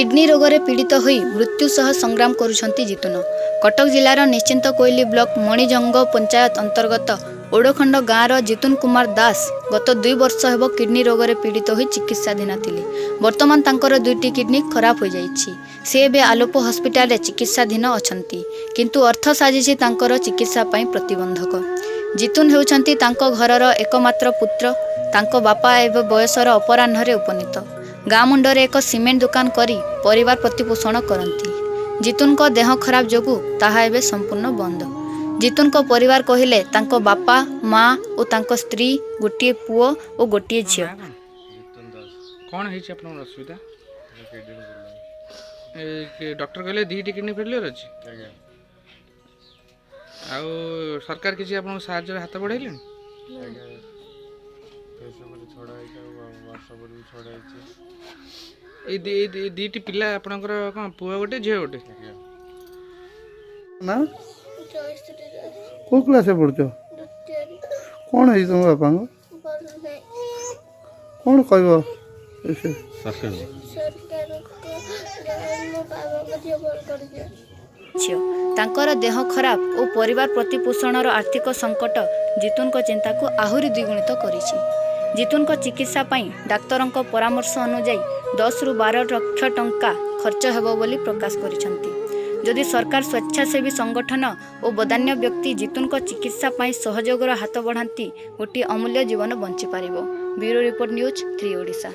Kidney रोग रे पीड़ित होई मृत्यु सह संग्राम करुछंती जितुन। कटक जिलार निश्चिंत कोइली ब्लॉक मणिजंग पंचायत अंतर्गत ओडखंड गाँवर जितुन कुमार दास गत 2 वर्ष हेब किडनी रोग रे पीड़ित होई चिकित्साधीन थिले। वर्तमान तांकर 2टी किडनी खराब हो जाइछि। से एबे आलोप हॉस्पिटल रे चिकित्साधीन अछंती, किंतु अर्थ साजिछि तांकर चिकित्सा पई प्रतिबंधक। जितुन हेउछंती तांको घरर एकमात्र पुत्र। तांको बापा एबे बयसर अपराह्न रे उपनीत। गाँ मुंडरे एक सीमेंट दुकान करी परिवार प्रतिपोषण करती। जितुन को देह खराब जोगु ताहा एबे संपूर्ण बंद। जितुन को परिवार कहिले तांको बापा माँ और तांको स्त्री गोटे पुओ और गोटे झियो। कौन है असुविधा? डॉक्टर कहले 2टी किडनी फेलियर अछि। आउ सरकार किसी आपन साहाय्य हाथ बढ़ाइले? दीटी पिला आपनकर कौन पुआ गोटे झियो गोटे ना को क्लास पढ़ुछ? कौन है तुम बापा कौन कहब? तांकर देह खराब और परिवार प्रतिपोषणर आर्थिक संकट जितुन को चिंता को आहुरी द्विगुणित करिछि। जितुन को चिकित्सा पाई डाक्तरों परामर्श अनुଯାयी 10 ରୁ 12 लक्ष टंका खर्च हेबो बोली प्रकाश करिसंती। जदि सरकार स्वेच्छासेवी संगठन और बदान्य व्यक्ति जितुन को चिकित्सा पाई सहयोगर हाथ बढ़ाती गोटे अमूल्य जीवन बंची पारिबो। Bureau report news 3 Odisha.